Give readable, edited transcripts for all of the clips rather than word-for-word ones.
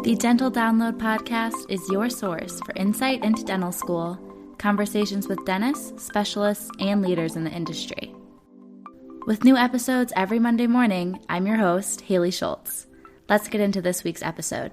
The Dental Download podcast is your source for insight into dental school, conversations with dentists, specialists, and leaders in the industry. With new episodes every Monday morning, I'm your host, Haley Schultz. Let's get into this week's episode.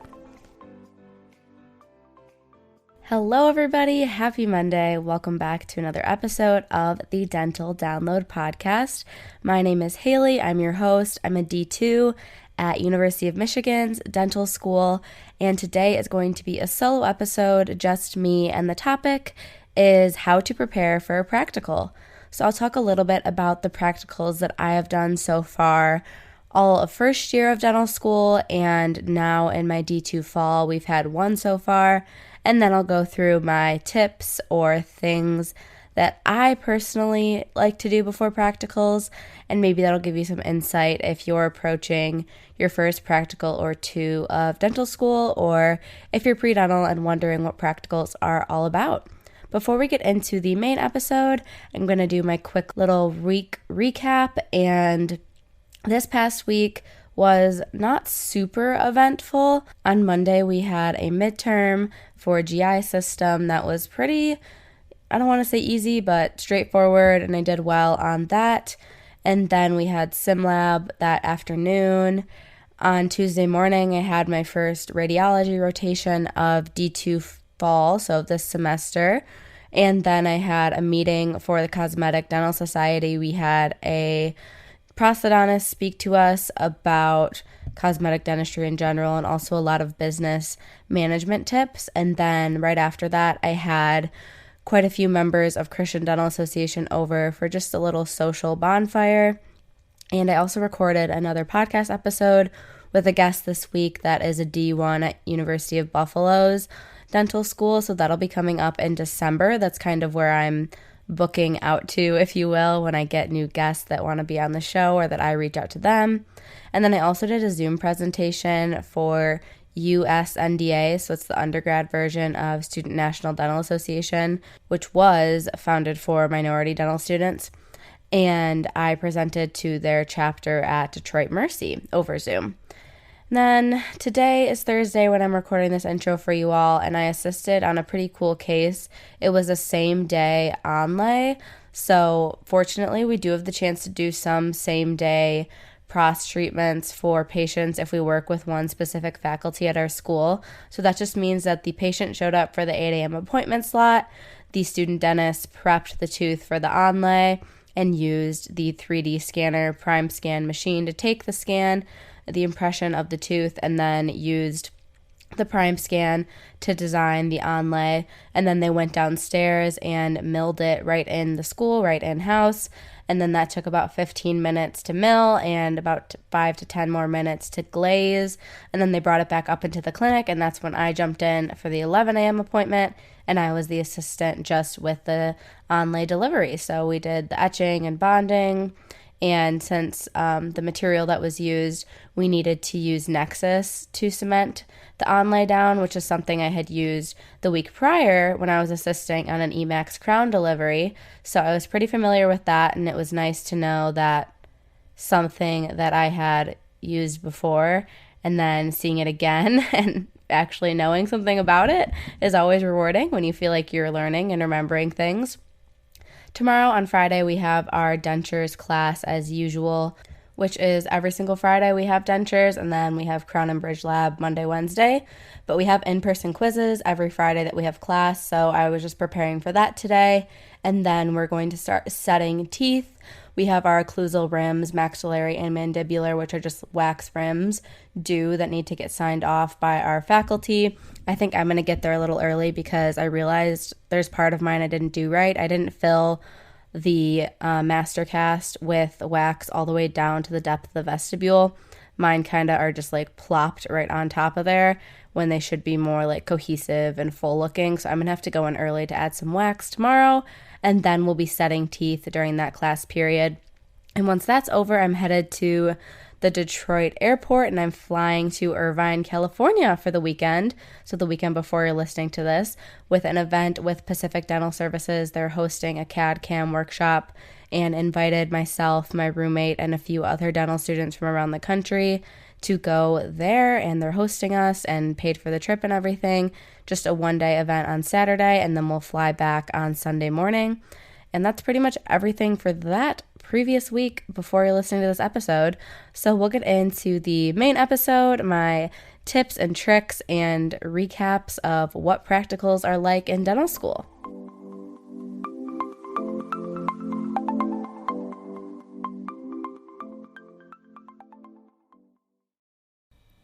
Hello, everybody. Happy Monday. Welcome back to another episode of the Dental Download podcast. My name is Haley. I'm your host. I'm a D2 at University of Michigan's dental school, and today is going to be a solo episode, just me, and the topic is how to prepare for a practical. So I'll talk a little bit about the practicals that I have done so far, all of first year of dental school, and now in my D2 fall, we've had one so far, and then I'll go through my tips or things that I personally like to do before practicals, and maybe that'll give you some insight if you're approaching your first practical or two of dental school, or if you're pre-dental and wondering what practicals are all about. Before we get into the main episode, I'm going to do my quick little recap, and this past week was not super eventful. On Monday, we had a midterm for GI system that was pretty, I don't want to say easy, but straightforward, and I did well on that. And then we had SimLab that afternoon. On Tuesday morning, I had my first radiology rotation of D2 fall, so this semester. And then I had a meeting for the Cosmetic Dental Society. We had a prosthodontist speak to us about cosmetic dentistry in general and also a lot of business management tips. And then right after that, I had quite a few members of Christian Dental Association over for just a little social bonfire. And I also recorded another podcast episode with a guest this week that is a D1 at University of Buffalo's dental school. So that'll be coming up in December. That's kind of where I'm booking out to, if you will, when I get new guests that want to be on the show or that I reach out to them. And then I also did a Zoom presentation for USNDA, so it's the undergrad version of Student National Dental Association, which was founded for minority dental students. And I presented to their chapter at Detroit Mercy over Zoom. And then today is Thursday when I'm recording this intro for you all, and I assisted on a pretty cool case. It was a same day onlay, so fortunately we do have the chance to do some same day pros treatments for patients if we work with one specific faculty at our school. So that just means that the patient showed up for the 8 a.m. appointment slot, the student dentist prepped the tooth for the onlay, and used the 3D scanner prime scan machine to take the scan, the impression of the tooth, and then used the prime scan to design the onlay. And then they went downstairs and milled it right in the school, right in-house. And then that took about 15 minutes to mill and about 5 to 10 more minutes to glaze. And then they brought it back up into the clinic, and that's when I jumped in for the 11 a.m. appointment, and I was the assistant just with the onlay delivery. So we did the etching and bonding, and since the material that was used, we needed to use Nexus to cement the onlay down, which is something I had used the week prior when I was assisting on an Emax crown delivery. So I was pretty familiar with that, and it was nice to know that something that I had used before and then seeing it again and actually knowing something about it is always rewarding when you feel like you're learning and remembering things. Tomorrow on Friday, we have our Dentures class as usual, which is every single Friday we have Dentures, and then we have Crown and Bridge Lab Monday, Wednesday. But we have in-person quizzes every Friday that we have class, so I was just preparing for that today. And then we're going to start setting teeth. We have our occlusal rims, maxillary and mandibular, which are just wax rims due that need to get signed off by our faculty. I think I'm going to get there a little early because I realized there's part of mine I didn't do right. I didn't fill the master cast with wax all the way down to the depth of the vestibule. Mine kind of are just like plopped right on top of there when they should be more like cohesive and full looking. So I'm going to have to go in early to add some wax tomorrow, and then we'll be setting teeth during that class period. And once that's over, I'm headed to the Detroit airport, and I'm flying to Irvine, California for the weekend. So the weekend before you're listening to this, with an event with Pacific Dental Services. They're hosting a CAD/CAM workshop and invited myself, my roommate, and a few other dental students from around the country to go there, and they're hosting us and paid for the trip and everything. Just a one-day event on Saturday, and then we'll fly back on Sunday morning. And that's pretty much everything for that previous week before you're listening to this episode. So we'll get into the main episode, my tips and tricks and recaps of what practicals are like in dental school.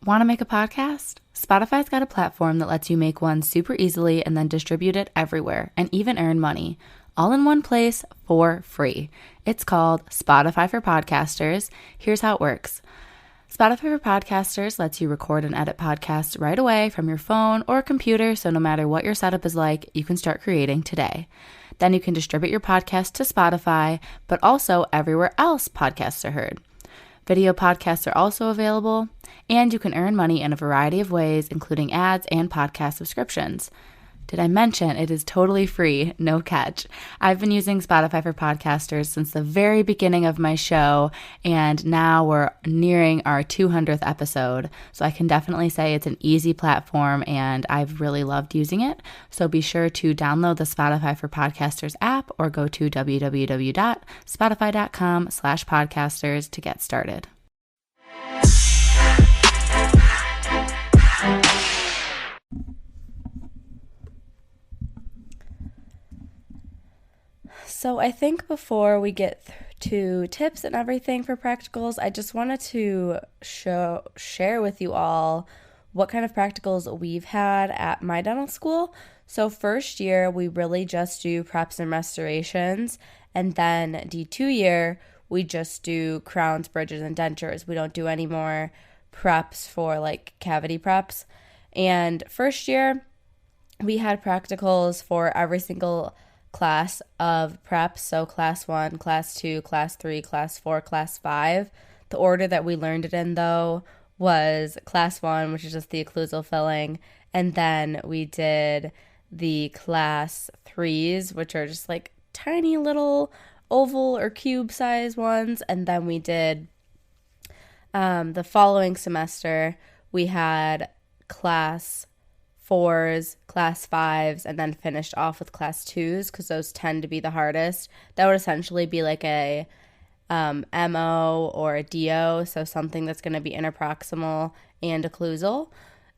Want to make a podcast? Spotify's got a platform that lets you make one super easily and then distribute it everywhere and even earn money, all in one place for free. It's called Spotify for Podcasters. Here's how it works. Spotify for Podcasters lets you record and edit podcasts right away from your phone or computer, so no matter what your setup is like, you can start creating today. Then you can distribute your podcast to Spotify, but also everywhere else podcasts are heard. Video podcasts are also available, and you can earn money in a variety of ways, including ads and podcast subscriptions. Did I mention it is totally free, no catch? I've been using Spotify for Podcasters since the very beginning of my show, and now we're nearing our 200th episode, so I can definitely say it's an easy platform, and I've really loved using it. So be sure to download the Spotify for Podcasters app or go to www.spotify.com/podcasters to get started. So I think before we get to tips and everything for practicals, I just wanted to share with you all what kind of practicals we've had at my dental school. So first year, we really just do preps and restorations. And then D2 year, we just do crowns, bridges, and dentures. We don't do any more preps for like cavity preps. And first year, we had practicals for every single class of preps, so class 1, class 2, class 3, class 4, class 5. The order that we learned it in, though, was class 1, which is just the occlusal filling, and then we did the class 3s, which are just like tiny little oval or cube size ones, and then we did the following semester, we had class 4s, class 5s, and then finished off with class 2s because those tend to be the hardest. That would essentially be like a MO or a DO, so something that's going to be interproximal and occlusal.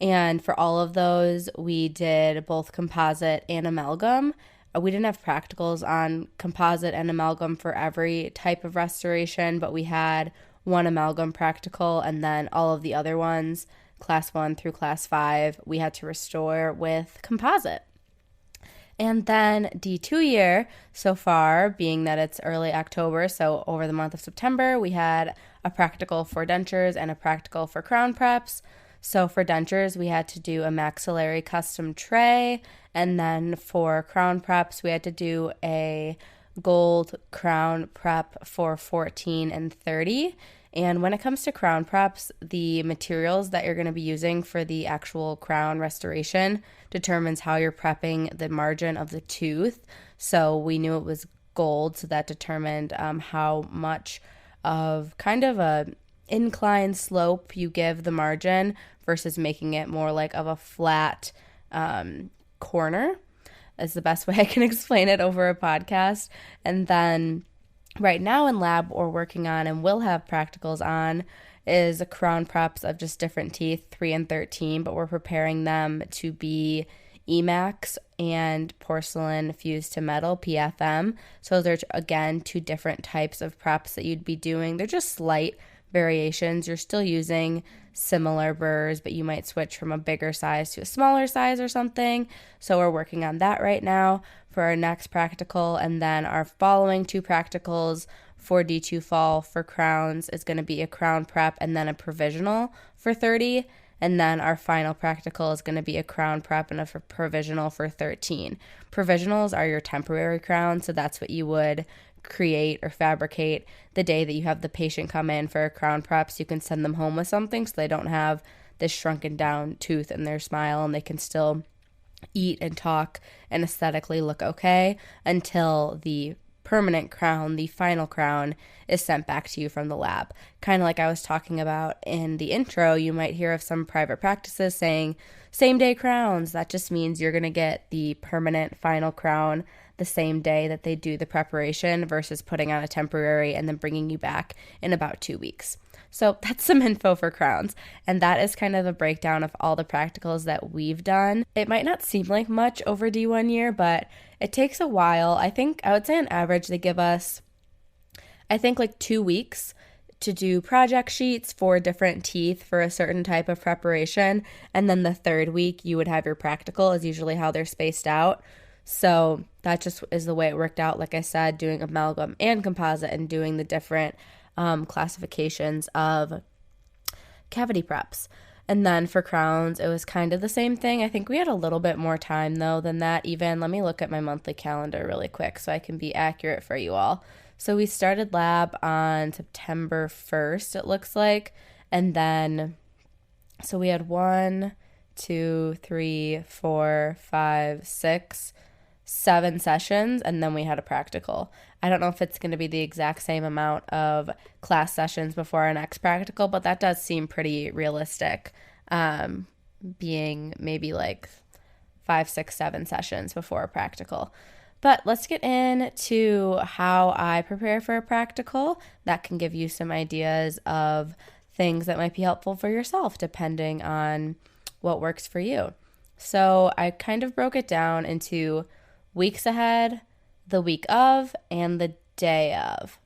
And for all of those, we did both composite and amalgam. We didn't have practicals on composite and amalgam for every type of restoration, but we had one amalgam practical, and then all of the other ones, class 1 through class 5, we had to restore with composite. And then D2 year, so far, being that it's early October, so over the month of September, we had a practical for dentures and a practical for crown preps. So for dentures, we had to do a maxillary custom tray, and then for crown preps, we had to do a gold crown prep for 14 and 30. And when it comes to crown preps, the materials that you're going to be using for the actual crown restoration determines how you're prepping the margin of the tooth. So we knew it was gold, so that determined how much of kind of a inclined slope you give the margin versus making it more like of a flat corner. Is the best way I can explain it over a podcast. And then right now in lab, what we're working on and will have practicals on is crown preps of just different teeth, 3 and 13, but we're preparing them to be EMAX and porcelain fused to metal, PFM. So there's, again, 2 different types of preps that you'd be doing. They're just slight variations. You're still using similar burrs, but you might switch from a bigger size to a smaller size or something. So we're working on that right now for our next practical, and then our following 2 practicals for D2 fall for crowns is going to be a crown prep and then a provisional for 30, and then our final practical is going to be a crown prep and a provisional for 13. Provisionals are your temporary crowns, so that's what you would create or fabricate the day that you have the patient come in for a crown prep, so you can send them home with something so they don't have this shrunken down tooth in their smile and they can still eat and talk and aesthetically look okay until the permanent crown, the final crown, is sent back to you from the lab. Kind of like I was talking about in the intro, you might hear of some private practices saying same day crowns. That just means you're going to get the permanent final crown the same day that they do the preparation versus putting on a temporary and then bringing you back in about 2 weeks. So that's some info for crowns, and that is kind of a breakdown of all the practicals that we've done. It might not seem like much over D1 year, but it takes a while. I would say on average they give us, like 2 weeks to do project sheets for different teeth for a certain type of preparation, and then the third week you would have your practical is usually how they're spaced out. So that just is the way it worked out. Like I said, doing amalgam and composite and doing the different classifications of cavity preps. And then for crowns, it was kind of the same thing. I think we had a little bit more time though than that even. Let me look at my monthly calendar really quick so I can be accurate for you all. So we started lab on September 1st, it looks like. And then, so we had 1, 2, 3, 4, 5, 6, 7 sessions, and then we had a practical. I don't know if it's going to be the exact same amount of class sessions before our next practical, but that does seem pretty realistic, being maybe like 5, 6, 7 sessions before a practical. But let's get into how I prepare for a practical. That can give you some ideas of things that might be helpful for yourself depending on what works for you. So I kind of broke it down into weeks ahead, the week of, and the day of.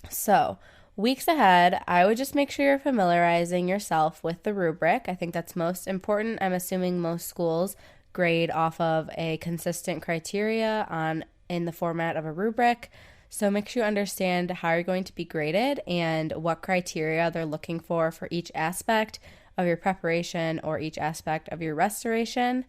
So weeks ahead, I would just make sure you're familiarizing yourself with the rubric. I think that's most important. I'm assuming most schools grade off of a consistent criteria in the format of a rubric. So make sure you understand how you're going to be graded and what criteria they're looking for each aspect of your preparation or each aspect of your restoration.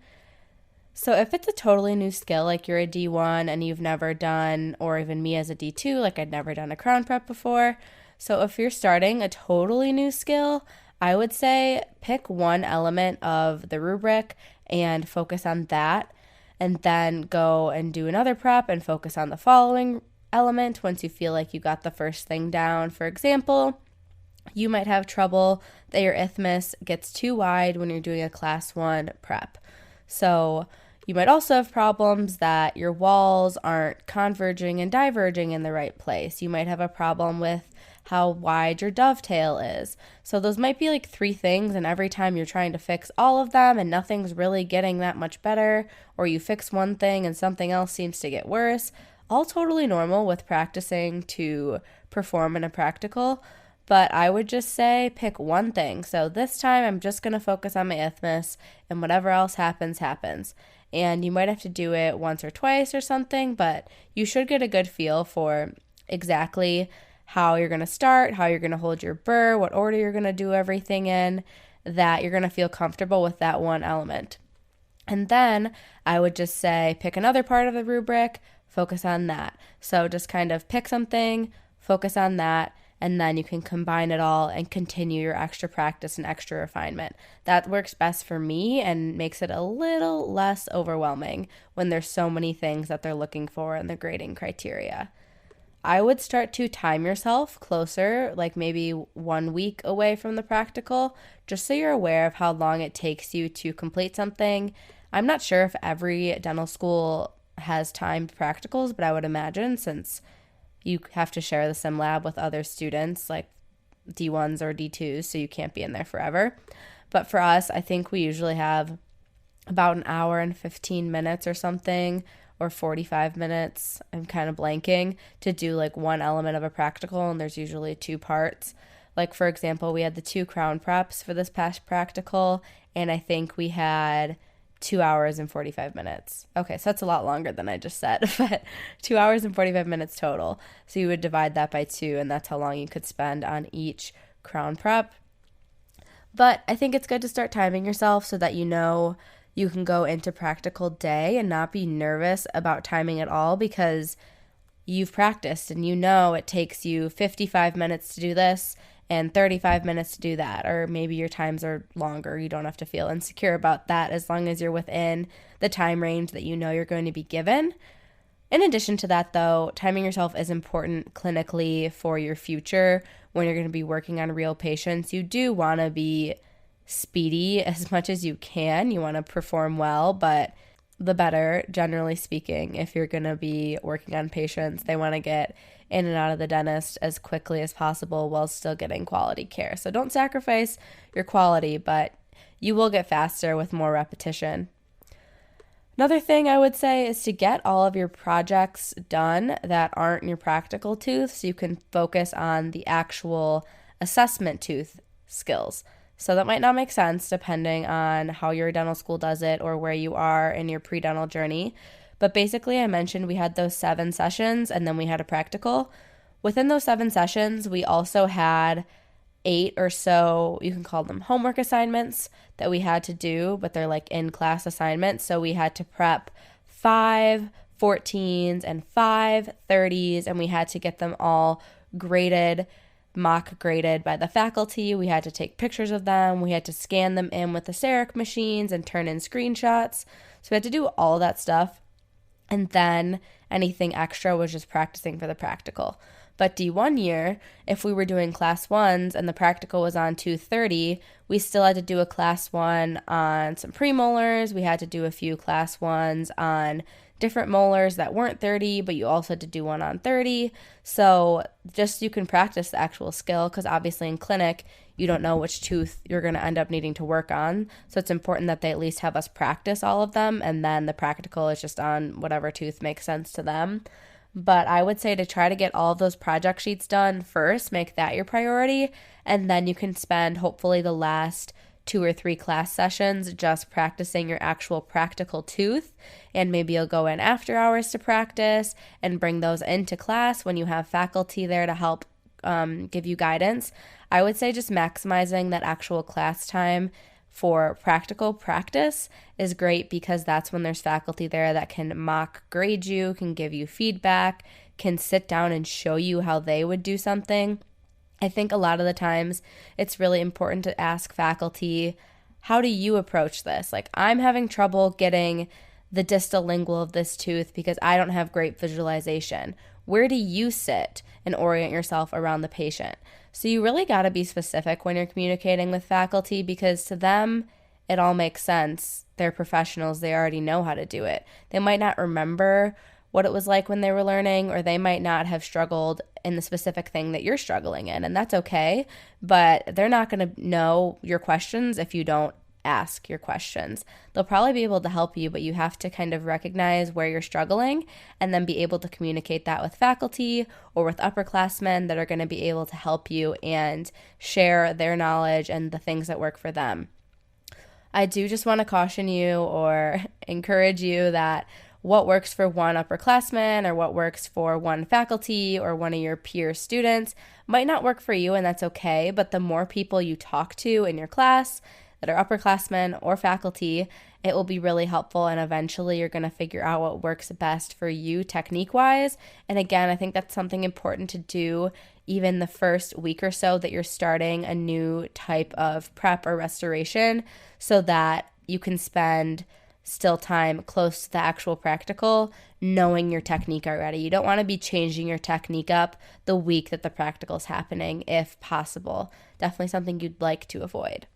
So if it's a totally new skill, like you're a D1 and you've never done, or even me as a D2, like I'd never done a crown prep before. So if you're starting a totally new skill, I would say pick one element of the rubric and focus on that, and then go and do another prep and focus on the following element once you feel like you got the first thing down. For example, you might have trouble that your isthmus gets too wide when you're doing a class 1 prep. So you might also have problems that your walls aren't converging and diverging in the right place. You might have a problem with how wide your dovetail is. So those might be like 3 things, and every time you're trying to fix all of them and nothing's really getting that much better, or you fix one thing and something else seems to get worse. All totally normal with practicing to perform in a practical. But I would just say pick one thing. So this time I'm just going to focus on my isthmus, and whatever else happens, happens. And you might have to do it once or twice or something, but you should get a good feel for exactly how you're going to start, how you're going to hold your burr, what order you're going to do everything in, that you're going to feel comfortable with that one element. And then I would just say pick another part of the rubric, focus on that. So just kind of pick something, focus on that, and then you can combine it all and continue your extra practice and extra refinement. That works best for me and makes it a little less overwhelming when there's so many things that they're looking for in the grading criteria. I would start to time yourself closer, like maybe 1 week away from the practical, just so you're aware of how long it takes you to complete something. I'm not sure if every dental school has timed practicals, but I would imagine, since you have to share the sim lab with other students like D1s or D2s, so you can't be in there forever. But for us, I think we usually have about an hour and 15 minutes or something, or 45 minutes, I'm kind of blanking, to do like one element of a practical, and there's usually 2 parts. Like for example, we had the 2 crown preps for this past practical, and I think we had 2 hours and 45 minutes. Okay, so that's a lot longer than I just said, but 2 hours and 45 minutes total. So you would divide that by 2, and that's how long you could spend on each crown prep. But I think it's good to start timing yourself so that you know you can go into practical day and not be nervous about timing at all, because you've practiced and you know it takes you 55 minutes to do this and 35 minutes to do that, or maybe your times are longer. You don't have to feel insecure about that as long as you're within the time range that you know you're going to be given. In addition to that, though, timing yourself is important clinically for your future. When you're going to be working on real patients, you do want to be speedy as much as you can. You want to perform well, but the better, generally speaking, if you're going to be working on patients. They want to get in and out of the dentist as quickly as possible while still getting quality care. So don't sacrifice your quality, but you will get faster with more repetition. Another thing I would say is to get all of your projects done that aren't in your practical tooth so you can focus on the actual assessment tooth skills. So that might not make sense depending on how your dental school does it or where you are in your pre-dental journey. But basically, I mentioned we had those 7 sessions and then we had a practical. Within those 7 sessions, we also had 8 or so, you can call them homework assignments that we had to do, but they're like in-class assignments. So we had to prep 5 14s and 5 30s, and we had to get them all graded, mock graded by the faculty. We had to take pictures of them. We had to scan them in with the CEREC machines and turn in screenshots. So we had to do all that stuff. And then anything extra was just practicing for the practical. But D1 year, if we were doing class 1s and the practical was on 230, we still had to do a class 1 on some premolars. We had to do a few class 1s on different molars that weren't 30, but you also had to do one on 30. So just you can practice the actual skill, because obviously in clinic, you don't know which tooth you're going to end up needing to work on. So it's important that they at least have us practice all of them, and then the practical is just on whatever tooth makes sense to them. But I would say to try to get all of those project sheets done first, make that your priority, and then you can spend hopefully the last 2 or 3 class sessions just practicing your actual practical tooth, and maybe you'll go in after hours to practice and bring those into class when you have faculty there to help give you guidance. I would say just maximizing that actual class time for practical practice is great, because that's when there's faculty there that can mock grade you, can give you feedback, can sit down and show you how they would do something. I think a lot of the times it's really important to ask faculty, how do you approach this? Like, I'm having trouble getting the distal lingual of this tooth because I don't have great visualization. Where do you sit and orient yourself around the patient? So you really got to be specific when you're communicating with faculty, because to them, it all makes sense. They're professionals. They already know how to do it. They might not remember what it was like when they were learning, or they might not have struggled in the specific thing that you're struggling in, and that's okay. But they're not going to know your questions if you don't ask your questions. They'll probably be able to help you, but you have to kind of recognize where you're struggling and then be able to communicate that with faculty or with upperclassmen that are going to be able to help you and share their knowledge and the things that work for them. I do just want to caution you or encourage you that what works for one upperclassman or what works for one faculty or one of your peer students might not work for you, and that's okay. But the more people you talk to in your class that are upperclassmen or faculty, it will be really helpful, and eventually you're going to figure out what works best for you technique-wise. And again, I think that's something important to do even the first week or so that you're starting a new type of prep or restoration, so that you can spend still time close to the actual practical knowing your technique already. You don't want to be changing your technique up the week that the practical is happening, if possible. Definitely something you'd like to avoid.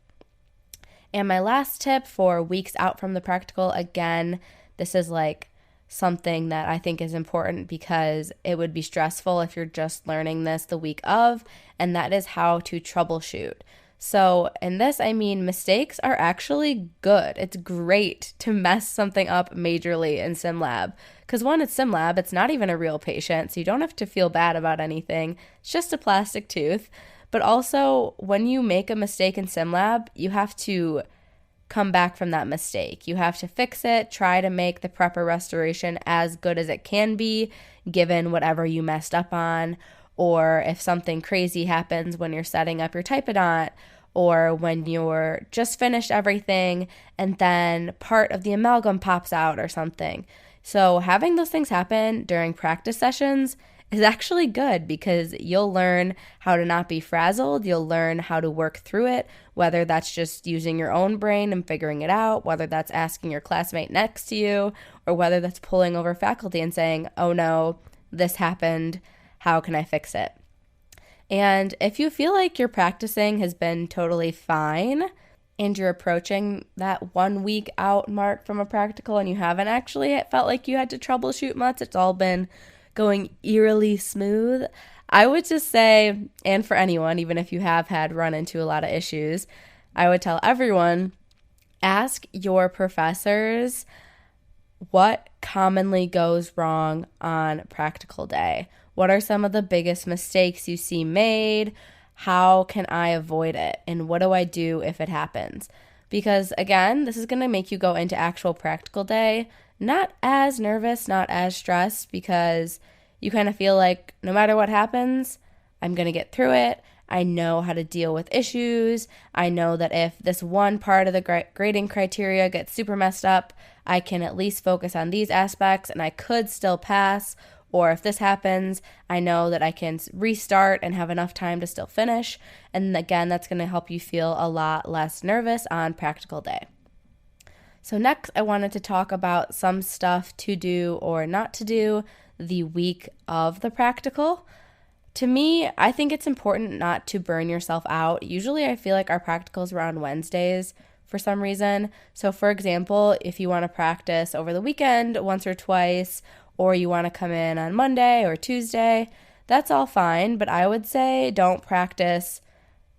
And my last tip for weeks out from the practical, again, this is like something that I think is important because it would be stressful if you're just learning this the week of, and that is how to troubleshoot. So in this, I mean, mistakes are actually good. It's great to mess something up majorly in SimLab, because one, it's SimLab, it's not even a real patient, so you don't have to feel bad about anything. It's just a plastic tooth. But also, when you make a mistake in SimLab, you have to come back from that mistake. You have to fix it, try to make the prep or restoration as good as it can be, given whatever you messed up on, or if something crazy happens when you're setting up your typodont, or when you're just finished everything and then part of the amalgam pops out or something. So having those things happen during practice sessions is actually good because you'll learn how to not be frazzled. You'll learn how to work through it, whether that's just using your own brain and figuring it out, whether that's asking your classmate next to you, or whether that's pulling over faculty and saying, oh no, this happened. How can I fix it? And if you feel like your practicing has been totally fine and you're approaching that 1 week out mark from a practical and you haven't actually felt like you had to troubleshoot much, it's all been going eerily smooth, I would just say, and for anyone, even if you have had run into a lot of issues, I would tell everyone, ask your professors what commonly goes wrong on practical day. What are some of the biggest mistakes you see made? How can I avoid it? And what do I do if it happens? Because again, this is going to make you go into actual practical day not as nervous, not as stressed, because you kind of feel like no matter what happens, I'm going to get through it. I know how to deal with issues. I know that if this one part of the grading criteria gets super messed up, I can at least focus on these aspects and I could still pass. Or if this happens, I know that I can restart and have enough time to still finish. And again, that's going to help you feel a lot less nervous on practical day. So next, I wanted to talk about some stuff to do or not to do the week of the practical. To me, I think it's important not to burn yourself out. Usually I feel like our practicals are on Wednesdays for some reason. So for example, if you want to practice over the weekend once or twice, or you want to come in on Monday or Tuesday, that's all fine. But I would say don't practice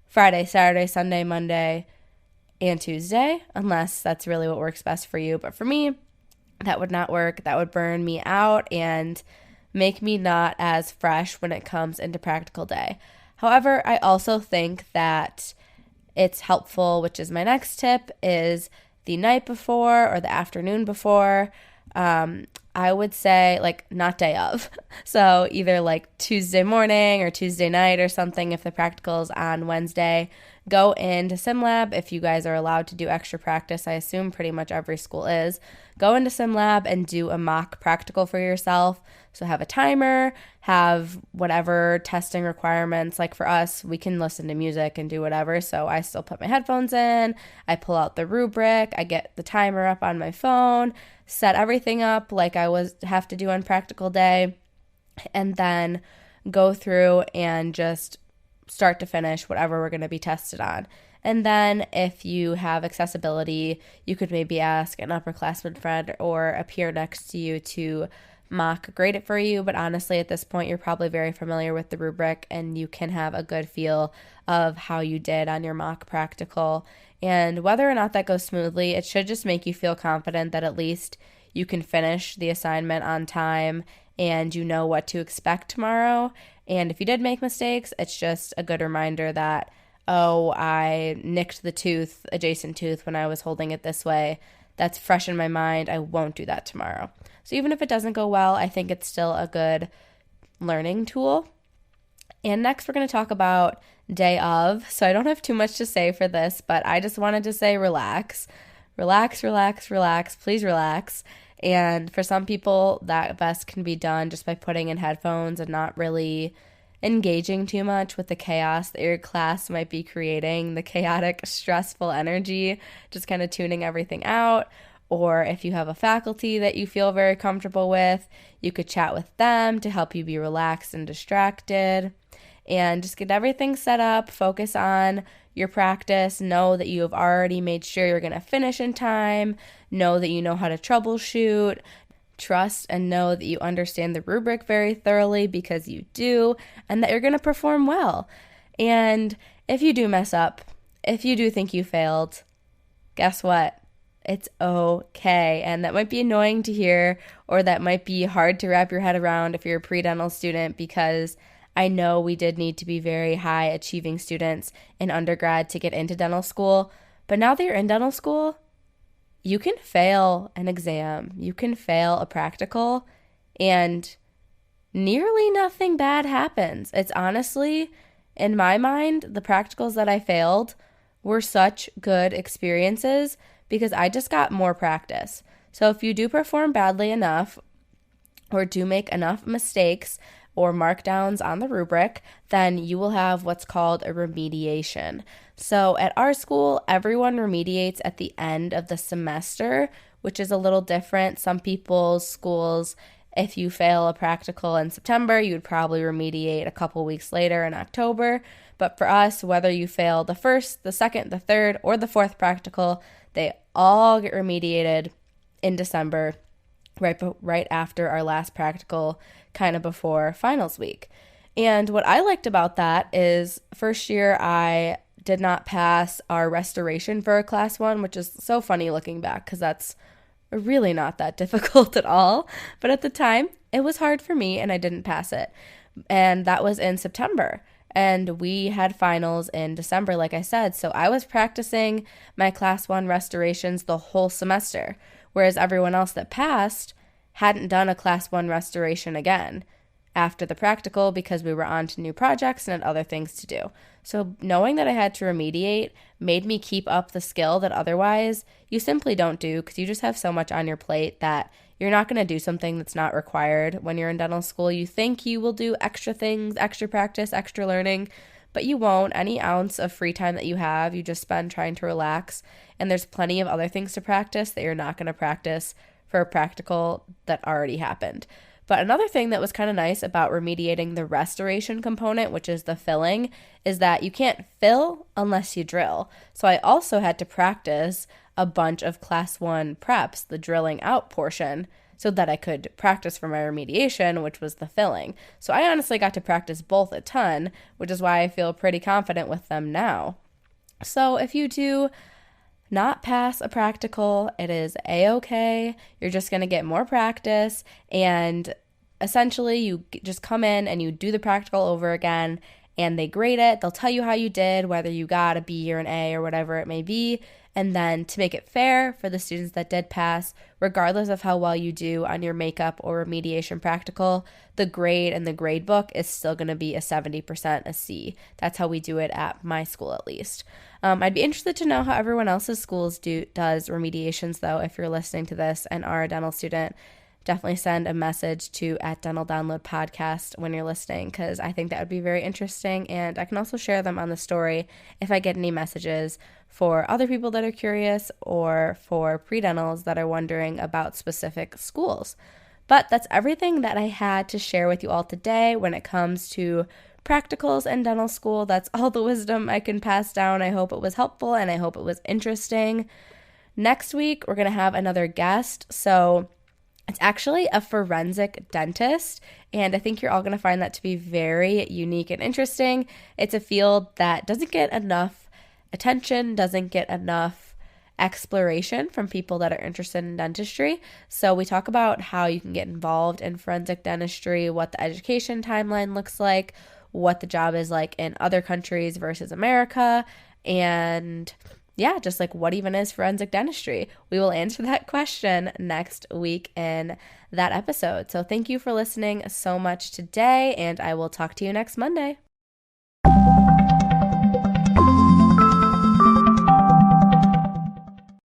Friday, Saturday, Sunday, Monday, and Tuesday, unless that's really what works best for you. But for me, that would not work. That would burn me out and make me not as fresh when it comes into practical day. However, I also think that it's helpful, which is my next tip, is the night before or the afternoon before. I would say like not day of. So either like Tuesday morning or Tuesday night or something if the practical is on Wednesday. Go into SimLab if you guys are allowed to do extra practice. I assume pretty much every school is. Go into SimLab and do a mock practical for yourself. So have a timer, have whatever testing requirements. Like for us, we can listen to music and do whatever. So I still put my headphones in. I pull out the rubric. I get the timer up on my phone, set everything up like I have to do on practical day, and then go through and just start to finish whatever we're going to be tested on. And then if you have accessibility, you could maybe ask an upperclassman friend or a peer next to you to mock grade it for you. But honestly, at this point, you're probably very familiar with the rubric and you can have a good feel of how you did on your mock practical. And whether or not that goes smoothly, it should just make you feel confident that at least you can finish the assignment on time and you know what to expect tomorrow. And if you did make mistakes, it's just a good reminder that, oh, I nicked the adjacent tooth when I was holding it this way. That's fresh in my mind. I won't do that tomorrow. So even if it doesn't go well, I think it's still a good learning tool. And next we're going to talk about day of. So I don't have too much to say for this, but I just wanted to say relax. Relax, relax, relax. Please relax. And for some people, that best can be done just by putting in headphones and not really engaging too much with the chaos that your class might be creating, the chaotic, stressful energy, just kind of tuning everything out. Or if you have a faculty that you feel very comfortable with, you could chat with them to help you be relaxed and distracted. And just get everything set up, focus on your practice, know that you have already made sure you're going to finish in time, know that you know how to troubleshoot, trust and know that you understand the rubric very thoroughly because you do, and that you're going to perform well. And if you do mess up, if you do think you failed, guess what? It's okay. And that might be annoying to hear, or that might be hard to wrap your head around if you're a pre-dental student, because I know we did need to be very high achieving students in undergrad to get into dental school. But now that you're in dental school, you can fail an exam, you can fail a practical, and nearly nothing bad happens. It's honestly, in my mind, the practicals that I failed were such good experiences because I just got more practice. So if you do perform badly enough or do make enough mistakes, or markdowns on the rubric, then you will have what's called a remediation. So at our school, everyone remediates at the end of the semester, which is a little different. Some people's schools, if you fail a practical in September, you would probably remediate a couple weeks later in October. But for us, whether you fail the first, the second, the third, or the fourth practical, they all get remediated in December, right after our last practical, kind of before finals week. And what I liked about that is first year I did not pass our restoration for class 1, which is so funny looking back because that's really not that difficult at all. But at the time, it was hard for me and I didn't pass it. And that was in September. And we had finals in December, like I said. So I was practicing my class 1 restorations the whole semester, whereas everyone else that passed hadn't done a class 1 restoration again after the practical because we were on to new projects and had other things to do. So knowing that I had to remediate made me keep up the skill that otherwise you simply don't do because you just have so much on your plate that you're not going to do something that's not required when you're in dental school. You think you will do extra things, extra practice, extra learning, but you won't. Any ounce of free time that you have, you just spend trying to relax. And there's plenty of other things to practice that you're not going to practice for a practical that already happened. But another thing that was kind of nice about remediating the restoration component, which is the filling, is that you can't fill unless you drill. So I also had to practice a bunch of class 1 preps, the drilling out portion, so that I could practice for my remediation, which was the filling. So I honestly got to practice both a ton, which is why I feel pretty confident with them now. So if you do not pass a practical, it is a-okay. You're just going to get more practice, and essentially you just come in and you do the practical over again, and they grade it. They'll tell you how you did, whether you got a B or an A or whatever it may be. And then to make it fair for the students that did pass, regardless of how well you do on your makeup or remediation practical, the grade and the grade book is still going to be a 70%, a C. That's how we do it at my school, at least. I'd be interested to know how everyone else's schools does remediations, though. If you're listening to this and are a dental student, definitely send a message to @DentalDownloadPodcast when you're listening, because I think that would be very interesting, and I can also share them on the story if I get any messages for other people that are curious or for pre-dentals that are wondering about specific schools. But that's everything that I had to share with you all today when it comes to practicals and dental school. That's all the wisdom I can pass down. I hope it was helpful and I hope it was interesting. Next week, we're going to have another guest. So it's actually a forensic dentist, and I think you're all going to find that to be very unique and interesting. It's a field that doesn't get enough attention, doesn't get enough exploration from people that are interested in dentistry. So we talk about how you can get involved in forensic dentistry, what the education timeline looks like, what the job is like in other countries versus America, and yeah, just like what even is forensic dentistry. We will answer that question next week in that episode. So thank you for listening so much today, and I will talk to you next Monday.